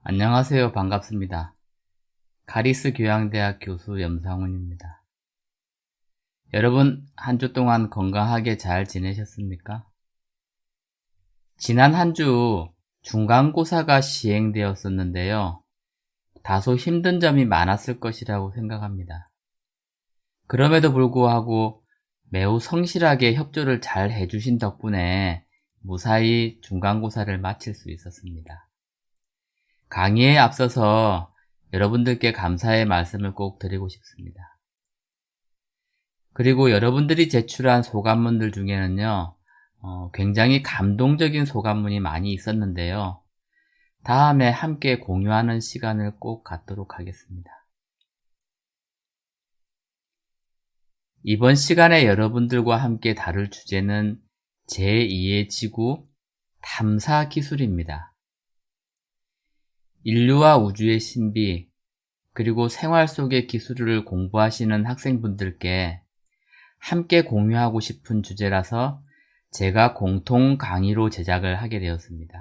안녕하세요. 반갑습니다. 가리스 교양대학 교수 염상훈입니다. 여러분, 한 주 동안 건강하게 잘 지내셨습니까? 지난 한 주 중간고사가 시행되었었는데요. 다소 힘든 점이 많았을 것이라고 생각합니다. 그럼에도 불구하고 매우 성실하게 협조를 잘 해주신 덕분에 무사히 중간고사를 마칠 수 있었습니다. 강의에 앞서서 여러분들께 감사의 말씀을 꼭 드리고 싶습니다. 그리고 여러분들이 제출한 소감문들 중에는요, 굉장히 감동적인 소감문이 많이 있었는데요. 다음에 함께 공유하는 시간을 꼭 갖도록 하겠습니다. 이번 시간에 여러분들과 함께 다룰 주제는 제2의 지구 탐사 기술입니다. 인류와 우주의 신비, 그리고 생활 속의 기술을 공부하시는 학생분들께 함께 공유하고 싶은 주제라서 제가 공통 강의로 제작을 하게 되었습니다.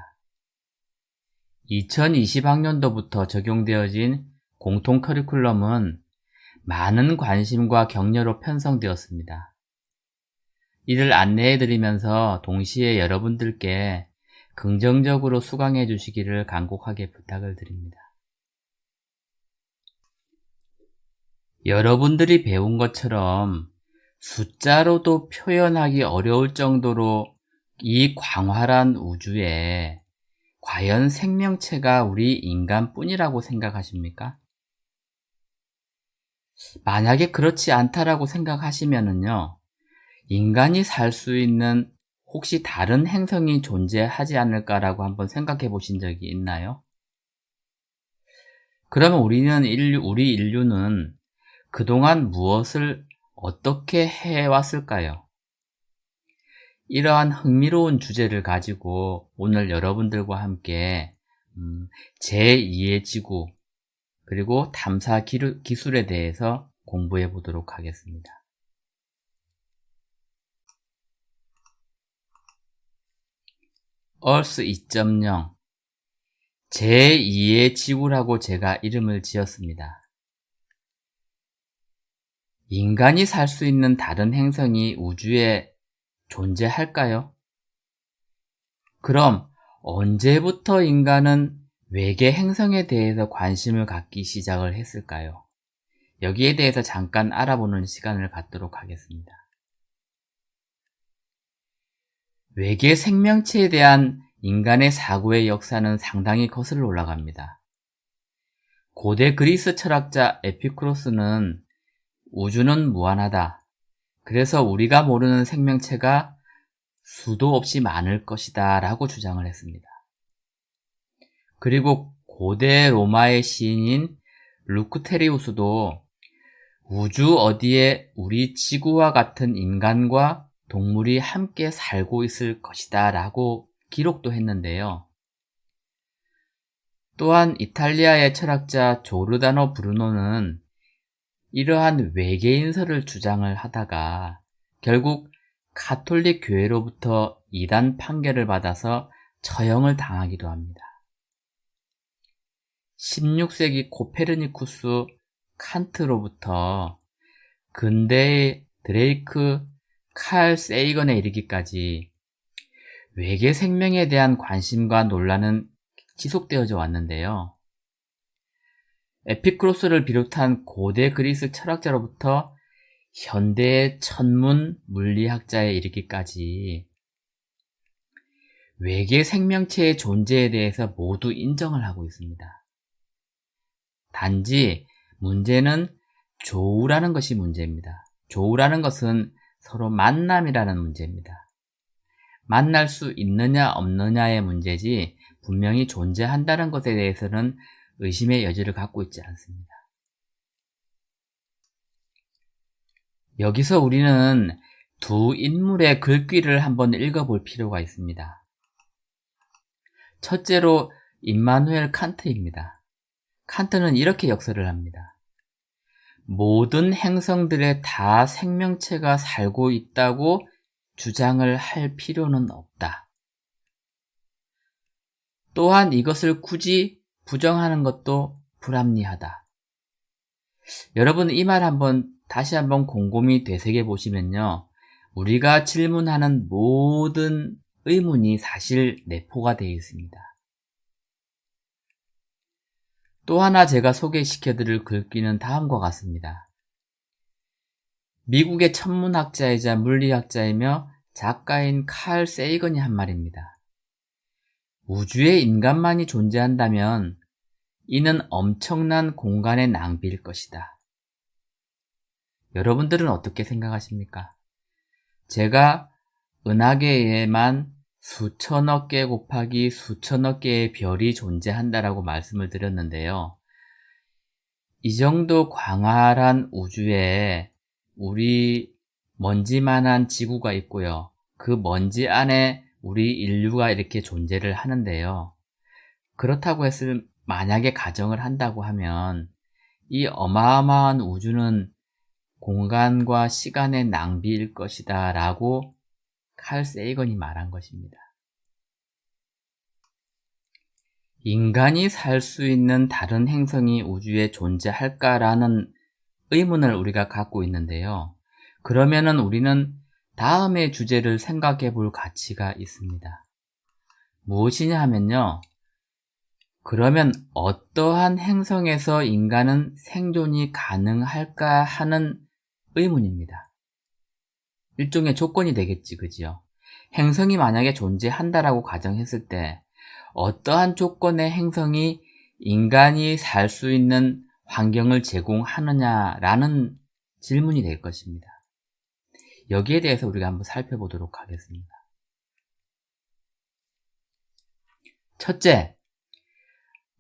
2020학년도부터 적용되어진 공통 커리큘럼은 많은 관심과 격려로 편성되었습니다. 이를 안내해드리면서 동시에 여러분들께 긍정적으로 수강해 주시기를 간곡하게 부탁을 드립니다. 여러분들이 배운 것처럼 숫자로도 표현하기 어려울 정도로 이 광활한 우주에 과연 생명체가 우리 인간뿐이라고 생각하십니까? 만약에 그렇지 않다라고 생각하시면은요, 인간이 살 수 있는 혹시 다른 행성이 존재하지 않을까라고 한번 생각해 보신 적이 있나요? 그러면 우리 인류는 그동안 무엇을 어떻게 해왔을까요? 이러한 흥미로운 주제를 가지고 오늘 여러분들과 함께 제2의 지구 그리고 탐사 기술에 대해서 공부해 보도록 하겠습니다. Earth 2.0 제2의 지구라고 제가 이름을 지었습니다. 인간이 살 수 있는 다른 행성이 우주에 존재할까요? 그럼 언제부터 인간은 외계 행성에 대해서 관심을 갖기 시작을 했을까요? 여기에 대해서 잠깐 알아보는 시간을 갖도록 하겠습니다. 외계 생명체에 대한 인간의 사고의 역사는 상당히 거슬러 올라갑니다. 고대 그리스 철학자 에피쿠로스는 우주는 무한하다. 그래서 우리가 모르는 생명체가 수도 없이 많을 것이다 라고 주장을 했습니다. 그리고 고대 로마의 시인인 루크테리우스도 우주 어디에 우리 지구와 같은 인간과 동물이 함께 살고 있을 것이다 라고 기록도 했는데요. 또한 이탈리아의 철학자 조르다노 브루노는 이러한 외계인설을 주장을 하다가 결국 가톨릭 교회로부터 이단 판결을 받아서 처형을 당하기도 합니다. 16세기 코페르니쿠스 칸트로부터 근대의 드레이크 칼 세이건에 이르기까지 외계 생명에 대한 관심과 논란은 지속되어져 왔는데요. 에피쿠로스를 비롯한 고대 그리스 철학자로부터 현대의 천문 물리학자에 이르기까지 외계 생명체의 존재에 대해서 모두 인정을 하고 있습니다. 단지 문제는 조우라는 것이 문제입니다. 조우라는 것은 서로 만남이라는 문제입니다. 만날 수 있느냐 없느냐의 문제지 분명히 존재한다는 것에 대해서는 의심의 여지를 갖고 있지 않습니다. 여기서 우리는 두 인물의 글귀를 한번 읽어볼 필요가 있습니다. 첫째로 임마누엘 칸트입니다. 칸트는 이렇게 역설을 합니다. 모든 행성들에 다 생명체가 살고 있다고 주장을 할 필요는 없다. 또한 이것을 굳이 부정하는 것도 불합리하다. 여러분 이 말 다시 한번 곰곰이 되새겨 보시면요. 우리가 질문하는 모든 의문이 사실 내포가 되어 있습니다. 또 하나 제가 소개시켜 드릴 글귀는 다음과 같습니다. 미국의 천문학자이자 물리학자이며 작가인 칼 세이건이 한 말입니다. 우주에 인간만이 존재한다면 이는 엄청난 공간의 낭비일 것이다. 여러분들은 어떻게 생각하십니까? 제가 은하계에만 수천억 개 곱하기 수천억 개의 별이 존재한다라고 말씀을 드렸는데요. 이 정도 광활한 우주에 우리 먼지만한 지구가 있고요. 그 먼지 안에 우리 인류가 이렇게 존재를 하는데요. 그렇다고 했을 만약에 가정을 한다고 하면 이 어마어마한 우주는 공간과 시간의 낭비일 것이다 라고 칼 세이건이 말한 것입니다. 인간이 살 수 있는 다른 행성이 우주에 존재할까라는 의문을 우리가 갖고 있는데요. 그러면은 우리는 다음의 주제를 생각해 볼 가치가 있습니다. 무엇이냐 하면요. 그러면 어떠한 행성에서 인간은 생존이 가능할까 하는 의문입니다. 일종의 조건이 되겠지, 그지요? 행성이 만약에 존재한다라고 가정했을 때 어떠한 조건의 행성이 인간이 살 수 있는 환경을 제공하느냐라는 질문이 될 것입니다. 여기에 대해서 우리가 한번 살펴보도록 하겠습니다. 첫째,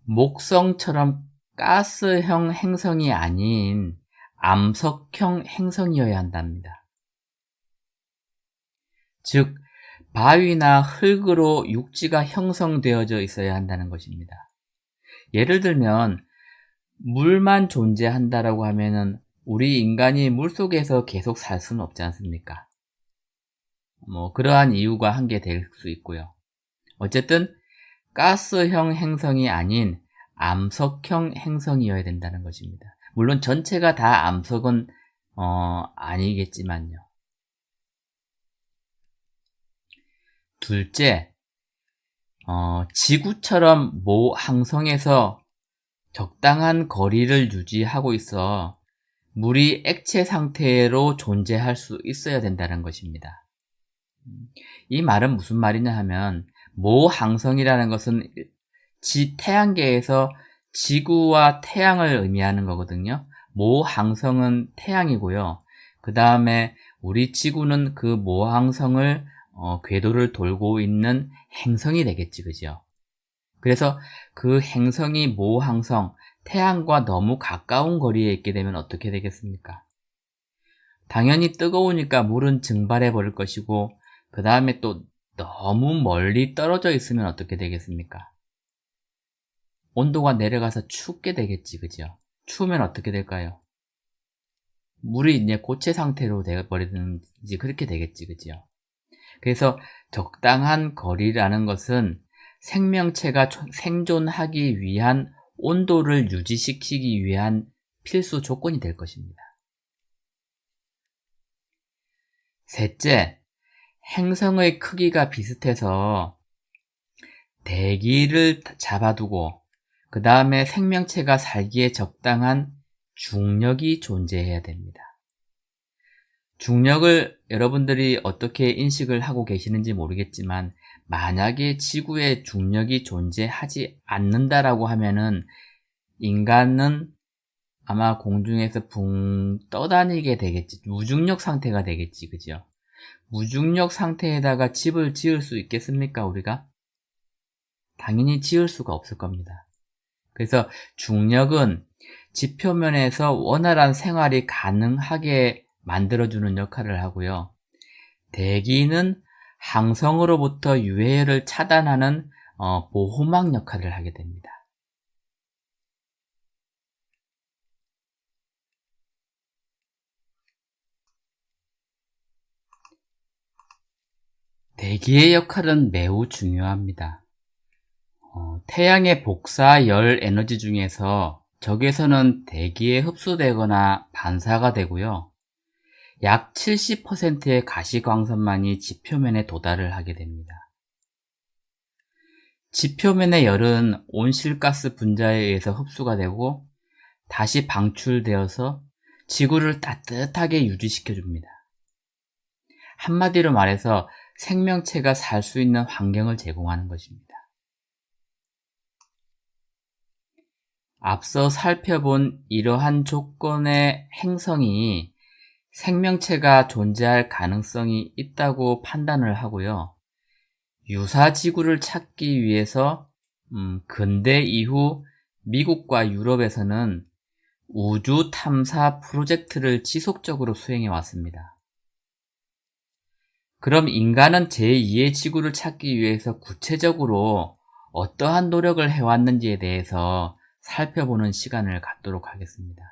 목성처럼 가스형 행성이 아닌 암석형 행성이어야 한답니다. 즉, 바위나 흙으로 육지가 형성되어져 있어야 한다는 것입니다. 예를 들면 물만 존재한다라고 하면은 우리 인간이 물속에서 계속 살 수는 없지 않습니까? 그러한 이유가 한 개 될 수 있고요. 어쨌든 가스형 행성이 아닌 암석형 행성이어야 된다는 것입니다. 물론 전체가 다 암석은 아니겠지만요. 둘째, 지구처럼 모 항성에서 적당한 거리를 유지하고 있어 물이 액체 상태로 존재할 수 있어야 된다는 것입니다. 이 말은 무슨 말이냐 하면 모 항성이라는 것은 태양계에서 지구와 태양을 의미하는 거거든요. 모 항성은 태양이고요. 그 다음에 우리 지구는 그 모 항성을 궤도를 돌고 있는 행성이 되겠지, 그죠? 그래서 그 행성이 모 항성, 태양과 너무 가까운 거리에 있게 되면 어떻게 되겠습니까? 당연히 뜨거우니까 물은 증발해 버릴 것이고, 그 다음에 또 너무 멀리 떨어져 있으면 어떻게 되겠습니까? 온도가 내려가서 춥게 되겠지, 그죠? 추우면 어떻게 될까요? 물이 이제 고체 상태로 되어버리든지 그렇게 되겠지, 그죠? 그래서 적당한 거리라는 것은 생명체가 생존하기 위한 온도를 유지시키기 위한 필수 조건이 될 것입니다. 셋째, 행성의 크기가 비슷해서 대기를 잡아두고 그 다음에 생명체가 살기에 적당한 중력이 존재해야 됩니다. 중력을 여러분들이 어떻게 인식을 하고 계시는지 모르겠지만 만약에 지구에 중력이 존재하지 않는다라고 하면은 인간은 아마 공중에서 붕 떠다니게 되겠지. 무중력 상태가 되겠지, 그죠? 무중력 상태에다가 집을 지을 수 있겠습니까, 우리가? 당연히 지을 수가 없을 겁니다. 그래서 중력은 지표면에서 원활한 생활이 가능하게 만들어주는 역할을 하고요. 대기는 항성으로부터 유해를 차단하는 보호막 역할을 하게 됩니다. 대기의 역할은 매우 중요합니다. 태양의 복사 열 에너지 중에서 적외선은 대기에 흡수되거나 반사가 되고요. 약 70%의 가시광선만이 지표면에 도달을 하게 됩니다. 지표면의 열은 온실가스 분자에 의해서 흡수가 되고 다시 방출되어서 지구를 따뜻하게 유지시켜 줍니다. 한마디로 말해서 생명체가 살 수 있는 환경을 제공하는 것입니다. 앞서 살펴본 이러한 조건의 행성이 생명체가 존재할 가능성이 있다고 판단을 하고요. 유사지구를 찾기 위해서 근대 이후 미국과 유럽에서는 우주 탐사 프로젝트를 지속적으로 수행해 왔습니다. 그럼 인간은 제2의 지구를 찾기 위해서 구체적으로 어떠한 노력을 해왔는지에 대해서 살펴보는 시간을 갖도록 하겠습니다.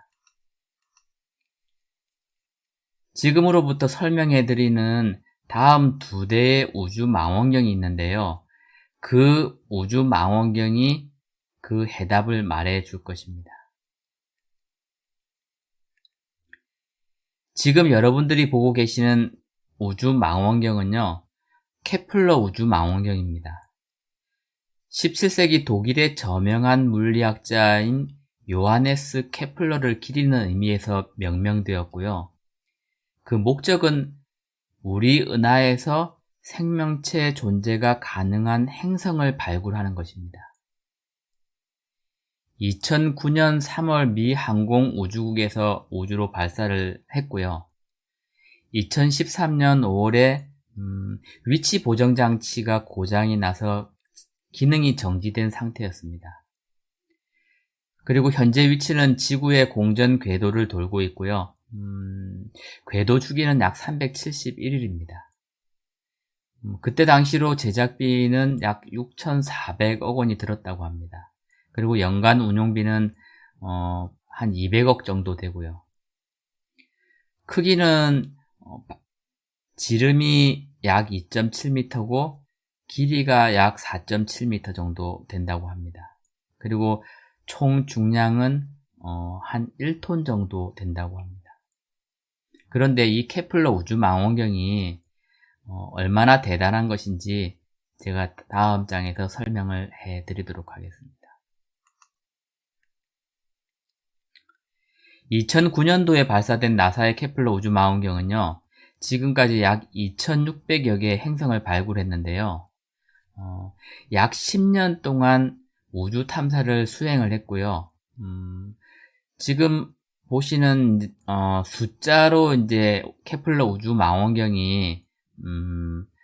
지금으로부터 설명해드리는 다음 2대의 우주 망원경이 있는데요. 그 우주 망원경이 그 해답을 말해 줄 것입니다. 지금 여러분들이 보고 계시는 우주 망원경은요, 케플러 우주 망원경입니다. 17세기 독일의 저명한 물리학자인 요하네스 케플러를 기리는 의미에서 명명되었고요. 그 목적은 우리 은하에서 생명체 존재가 가능한 행성을 발굴하는 것입니다. 2009년 3월 미 항공우주국에서 우주로 발사를 했고요. 2013년 5월에 위치 보정 장치가 고장이 나서 기능이 정지된 상태였습니다. 그리고 현재 위치는 지구의 공전 궤도를 돌고 있고요. 궤도 주기는 약 371일입니다. 그때 당시로 제작비는 약 6,400억 원이 들었다고 합니다. 그리고 연간 운용비는 한 200억 정도 되고요. 크기는 지름이 약 2.7m고 길이가 약 4.7m 정도 된다고 합니다. 그리고 총 중량은 한 1톤 정도 된다고 합니다. 그런데 이 케플러 우주 망원경이 얼마나 대단한 것인지 제가 다음 장에서 설명을 해 드리도록 하겠습니다. 2009년도에 발사된 나사의 케플러 우주 망원경은요, 지금까지 약 2600여 개의 행성을 발굴했는데요. 약 10년 동안 우주 탐사를 수행을 했고요. 지금 보시는 숫자로 이제 케플러 우주 망원경이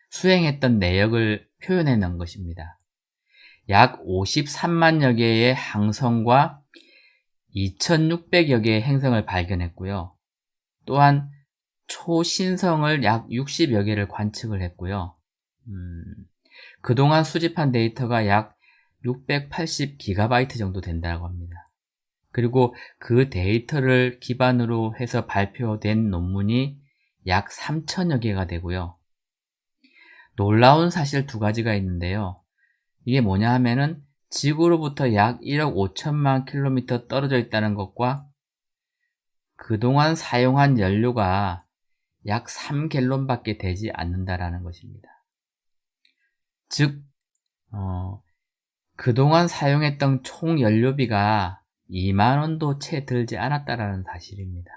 수행했던 내역을 표현해 놓은 것입니다. 약 53만여 개의 항성과 2600여 개의 행성을 발견했고요. 또한 초신성을 약 60여 개를 관측을 했고요. 그동안 수집한 데이터가 약 680GB 정도 된다고 합니다. 그리고 그 데이터를 기반으로 해서 발표된 논문이 약 3천여 개가 되고요. 놀라운 사실 2가지가 있는데요. 이게 뭐냐 하면은 지구로부터 약 1억 5천만 킬로미터 떨어져 있다는 것과 그동안 사용한 연료가 약 3갤론밖에 되지 않는다라는 것입니다. 즉, 그동안 사용했던 총 연료비가 2만 원도 채 들지 않았다라는 사실입니다.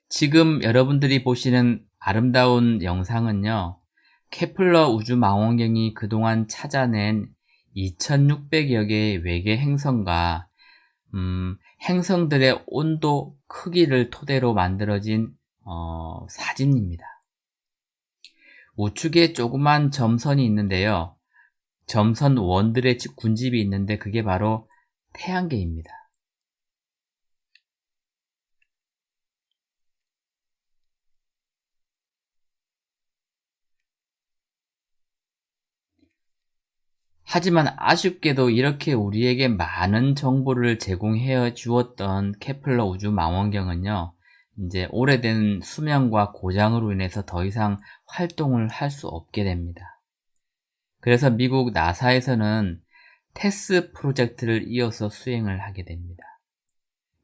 지금 여러분들이 보시는 아름다운 영상은요, 케플러 우주 망원경이 그동안 찾아낸 2600여 개의 외계 행성과 행성들의 온도, 크기를 토대로 만들어진 사진입니다. 우측에 조그만 점선이 있는데요. 점선 원들의 군집이 있는데 그게 바로 태양계입니다. 하지만 아쉽게도 이렇게 우리에게 많은 정보를 제공해 주었던 케플러 우주 망원경은요, 이제 오래된 수명과 고장으로 인해서 더 이상 활동을 할 수 없게 됩니다. 그래서 미국 나사에서는 테스 프로젝트를 이어서 수행을 하게 됩니다.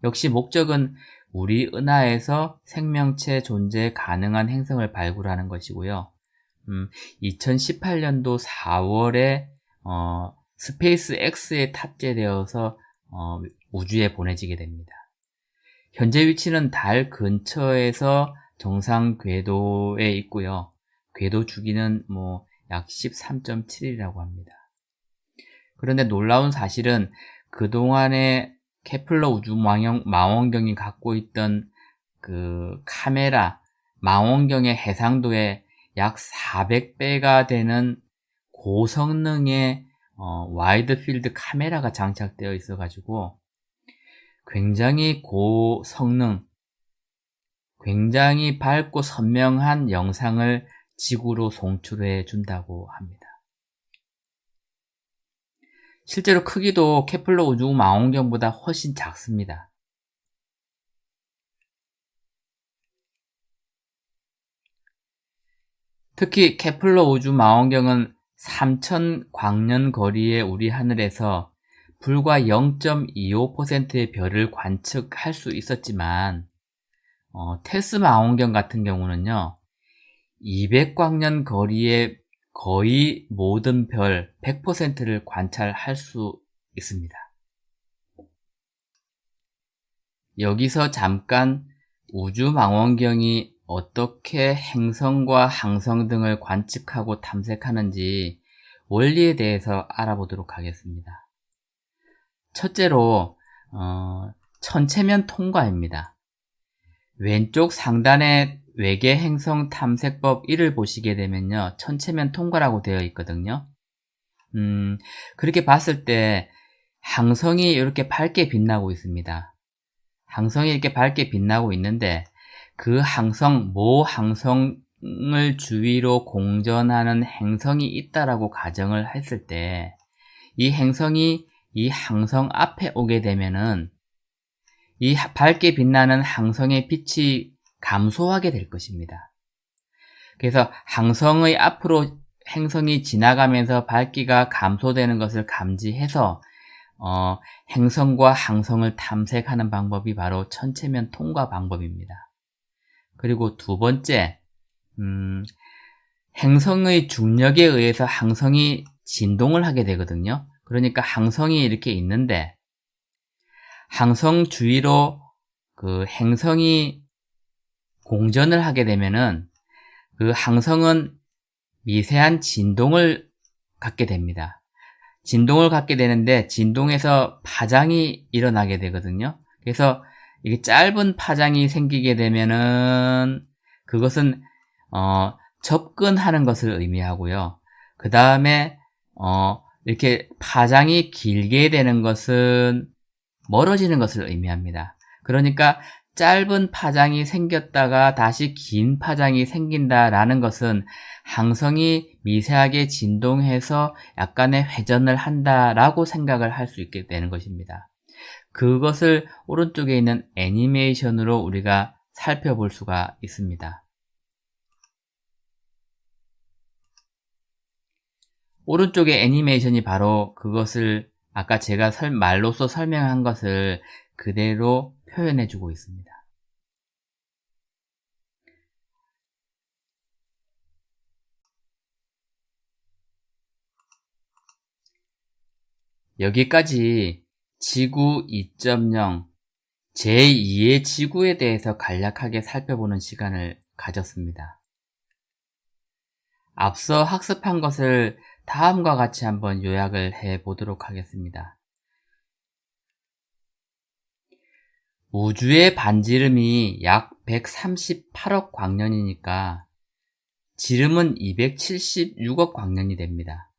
역시 목적은 우리 은하에서 생명체 존재 가능한 행성을 발굴하는 것이고요. 2018년도 4월에 스페이스 X에 탑재되어서 우주에 보내지게 됩니다. 현재 위치는 달 근처에서 정상 궤도에 있고요. 궤도 주기는 약 13.7이라고 합니다. 그런데 놀라운 사실은 그동안에 케플러 우주 망원경이 갖고 있던 그 카메라, 망원경의 해상도에 약 400배가 되는 고성능의 와이드 필드 카메라가 장착되어 있어 가지고 굉장히 고성능, 굉장히 밝고 선명한 영상을 지구로 송출해 준다고 합니다. 실제로 크기도 케플러 우주 망원경보다 훨씬 작습니다. 특히 케플러 우주 망원경은 3000광년 거리의 우리 하늘에서 불과 0.25%의 별을 관측할 수 있었지만 테스 망원경 같은 경우는요 200광년 거리의 거의 모든 별 100%를 관찰할 수 있습니다. 여기서 잠깐 우주 망원경이 어떻게 행성과 항성 등을 관측하고 탐색하는지 원리에 대해서 알아보도록 하겠습니다. 첫째로 천체면 통과입니다. 왼쪽 상단에 외계 행성 탐색법 1을 보시게 되면요 천체면 통과라고 되어 있거든요. 그렇게 봤을 때 항성이 이렇게 밝게 빛나고 있습니다. 항성이 이렇게 밝게 빛나고 있는데 그 항성, 모 항성을 주위로 공전하는 행성이 있다라고 가정을 했을 때 이 행성이 이 항성 앞에 오게 되면은 이 밝게 빛나는 항성의 빛이 감소하게 될 것입니다. 그래서 항성의 앞으로 행성이 지나가면서 밝기가 감소되는 것을 감지해서 행성과 항성을 탐색하는 방법이 바로 천체면 통과 방법입니다. 그리고 두 번째, 행성의 중력에 의해서 항성이 진동을 하게 되거든요. 그러니까 항성이 이렇게 있는데 항성 주위로 그 행성이 공전을 하게 되면은 그 항성은 미세한 진동을 갖게 됩니다. 진동을 갖게 되는데 진동에서 파장이 일어나게 되거든요. 그래서 이게 짧은 파장이 생기게 되면은 그것은 접근하는 것을 의미하고요. 그 다음에 이렇게 파장이 길게 되는 것은 멀어지는 것을 의미합니다. 그러니까 짧은 파장이 생겼다가 다시 긴 파장이 생긴다라는 것은 항성이 미세하게 진동해서 약간의 회전을 한다라고 생각을 할 수 있게 되는 것입니다. 그것을 오른쪽에 있는 애니메이션으로 우리가 살펴볼 수가 있습니다. 오른쪽의 애니메이션이 바로 그것을 아까 제가 말로써 설명한 것을 그대로 표현해주고 있습니다. 여기까지 지구 2.0 제2의 지구에 대해서 간략하게 살펴보는 시간을 가졌습니다. 앞서 학습한 것을 다음과 같이 한번 요약을 해 보도록 하겠습니다. 우주의 반지름이 약 138억 광년이니까 지름은 276억 광년이 됩니다.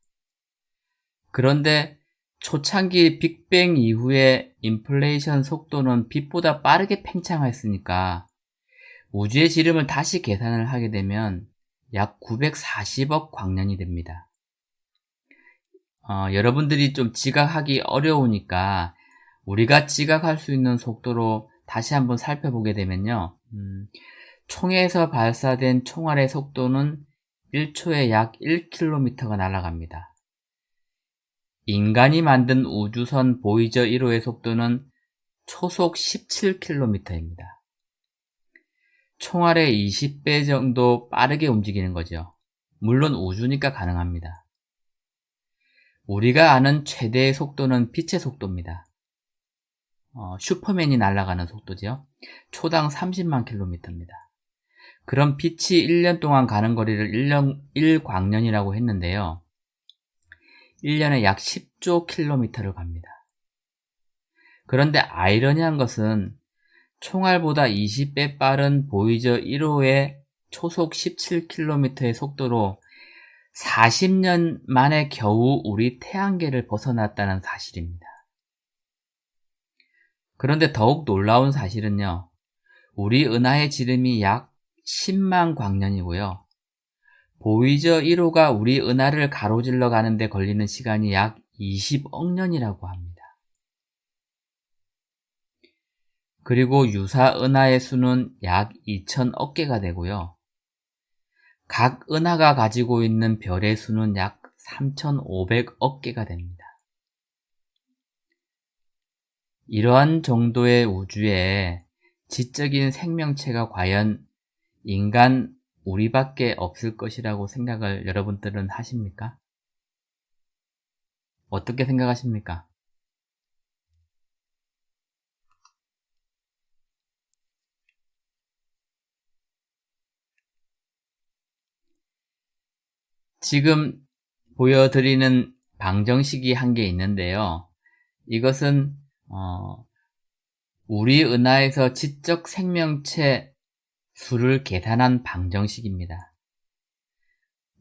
그런데 초창기 빅뱅 이후에 인플레이션 속도는 빛보다 빠르게 팽창했으니까 우주의 지름을 다시 계산을 하게 되면 약 940억 광년이 됩니다. 여러분들이 좀 지각하기 어려우니까 우리가 지각할 수 있는 속도로 다시 한번 살펴보게 되면요. 총에서 발사된 총알의 속도는 1초에 약 1km가 날아갑니다. 인간이 만든 우주선 보이저 1호의 속도는 초속 17km입니다. 총알의 20배 정도 빠르게 움직이는 거죠. 물론 우주니까 가능합니다. 우리가 아는 최대의 속도는 빛의 속도입니다. 슈퍼맨이 날아가는 속도죠. 초당 30만 킬로미터입니다. 그럼 빛이 1년 동안 가는 거리를 1광년이라고 했는데요. 1년에 약 10조 킬로미터를 갑니다. 그런데 아이러니한 것은 총알보다 20배 빠른 보이저 1호의 초속 17km의 속도로 40년 만에 겨우 우리 태양계를 벗어났다는 사실입니다. 그런데 더욱 놀라운 사실은요. 우리 은하의 지름이 약 10만 광년이고요. 보이저 1호가 우리 은하를 가로질러 가는데 걸리는 시간이 약 20억 년이라고 합니다. 그리고 유사 은하의 수는 약 2천억 개가 되고요. 각 은하가 가지고 있는 별의 수는 약 3,500억 개가 됩니다. 이러한 정도의 우주에 지적인 생명체가 과연 인간 우리밖에 없을 것이라고 생각을 여러분들은 하십니까? 어떻게 생각하십니까? 지금 보여드리는 방정식이 한 개 있는데요. 이것은 우리 은하에서 지적 생명체 수를 계산한 방정식입니다.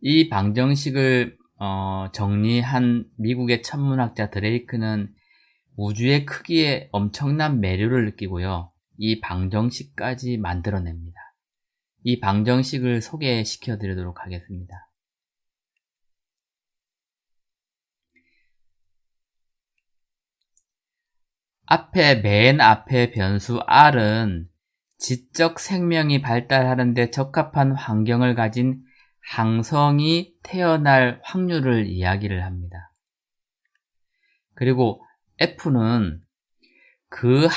이 방정식을 정리한 미국의 천문학자 드레이크는 우주의 크기에 엄청난 매료를 느끼고요. 이 방정식까지 만들어냅니다. 이 방정식을 소개시켜 드리도록 하겠습니다. 맨 앞에 변수 R은 지적 생명이 발달하는데 적합한 환경을 가진 항성이 태어날 확률을 이야기를 합니다. 그리고 F는 그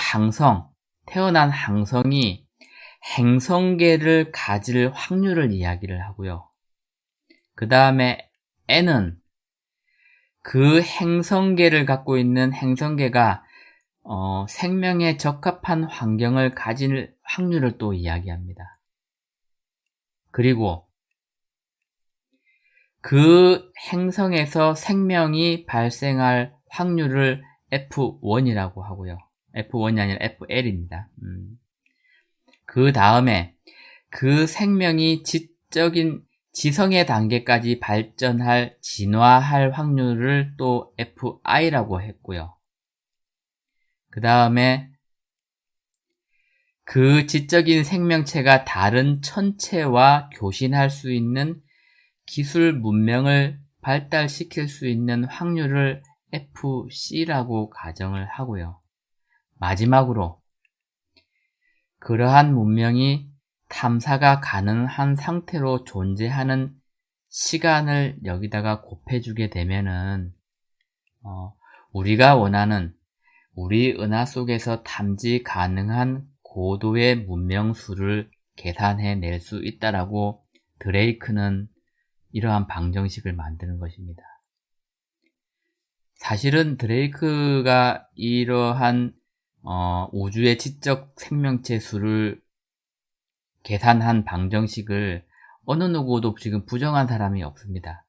태어난 항성이 행성계를 가질 확률을 이야기를 하고요. 그 다음에 N은 그 행성계를 갖고 있는 행성계가 생명에 적합한 환경을 가질 확률을 또 이야기합니다. 그리고 그 행성에서 생명이 발생할 확률을 F1이라고 하고요. F1이 아니라 FL입니다. 그 다음에 그 생명이 지성의 단계까지 진화할 확률을 또 FI라고 했고요. 그 다음에 그 지적인 생명체가 다른 천체와 교신할 수 있는 기술 문명을 발달시킬 수 있는 확률을 FC라고 가정을 하고요. 마지막으로 그러한 문명이 탐사가 가능한 상태로 존재하는 시간을 여기다가 곱해주게 되면은 우리가 원하는 우리 은하 속에서 탐지 가능한 고도의 문명수를 계산해낼 수 있다라고 드레이크는 이러한 방정식을 만드는 것입니다. 사실은 드레이크가 이러한 우주의 지적 생명체 수를 계산한 방정식을 어느 누구도 지금 부정한 사람이 없습니다.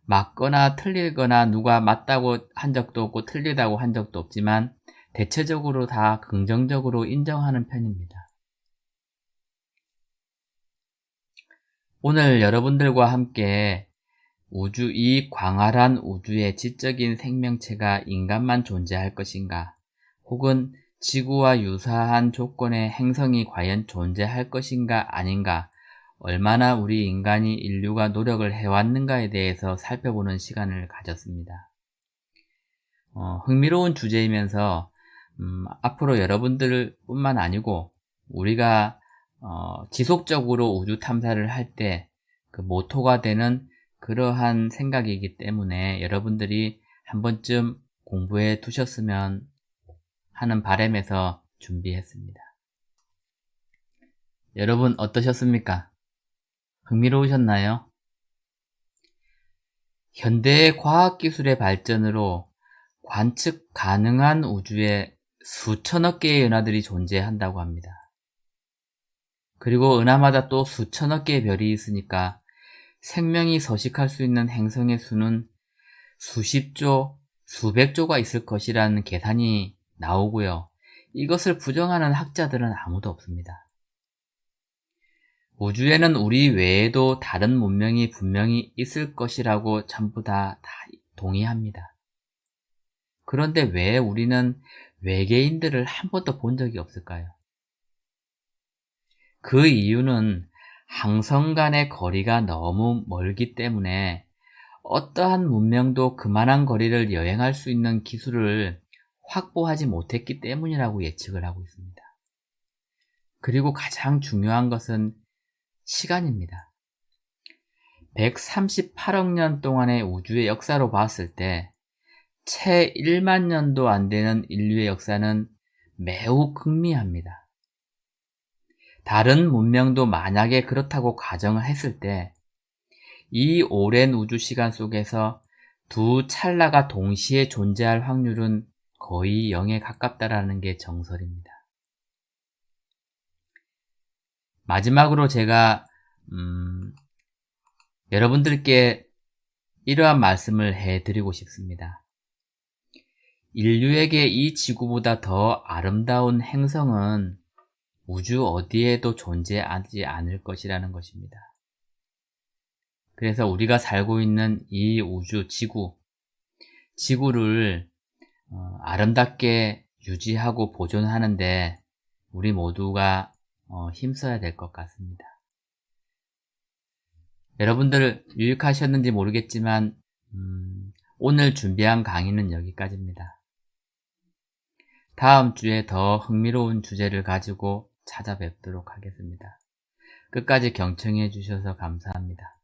맞거나 틀리거나 누가 맞다고 한 적도 없고 틀리다고 한 적도 없지만 대체적으로 다 긍정적으로 인정하는 편입니다. 오늘 여러분들과 함께 이 광활한 우주의 지적인 생명체가 인간만 존재할 것인가, 혹은 지구와 유사한 조건의 행성이 과연 존재할 것인가 아닌가, 얼마나 우리 인류가 노력을 해왔는가에 대해서 살펴보는 시간을 가졌습니다. 흥미로운 주제이면서 앞으로 여러분들 뿐만 아니고 우리가 지속적으로 우주 탐사를 할 때 그 모토가 되는 그러한 생각이기 때문에 여러분들이 한 번쯤 공부해 두셨으면 하는 바람에서 준비했습니다. 여러분 어떠셨습니까? 흥미로우셨나요? 현대의 과학기술의 발전으로 관측 가능한 우주에 수천억 개의 은하들이 존재한다고 합니다. 그리고 은하마다 또 수천억 개의 별이 있으니까 생명이 서식할 수 있는 행성의 수는 수십조, 수백조가 있을 것이라는 계산이 나오고요. 이것을 부정하는 학자들은 아무도 없습니다. 우주에는 우리 외에도 다른 문명이 분명히 있을 것이라고 전부 다 동의합니다. 그런데 왜 우리는 외계인들을 한 번도 본 적이 없을까요? 그 이유는 항성 간의 거리가 너무 멀기 때문에 어떠한 문명도 그만한 거리를 여행할 수 있는 기술을 확보하지 못했기 때문이라고 예측을 하고 있습니다. 그리고 가장 중요한 것은 시간입니다. 138억 년 동안의 우주의 역사로 봤을 때 채 1만 년도 안 되는 인류의 역사는 매우 극미합니다. 다른 문명도 만약에 그렇다고 가정을 했을 때 이 오랜 우주 시간 속에서 두 찰나가 동시에 존재할 확률은 거의 0에 가깝다라는 게 정설입니다. 마지막으로 제가 여러분들께 이러한 말씀을 해드리고 싶습니다. 인류에게 이 지구보다 더 아름다운 행성은 우주 어디에도 존재하지 않을 것이라는 것입니다. 그래서 우리가 살고 있는 이 우주 지구를 아름답게 유지하고 보존하는데 우리 모두가 힘써야 될 것 같습니다. 여러분들 유익하셨는지 모르겠지만 오늘 준비한 강의는 여기까지입니다. 다음 주에 더 흥미로운 주제를 가지고 찾아뵙도록 하겠습니다. 끝까지 경청해 주셔서 감사합니다.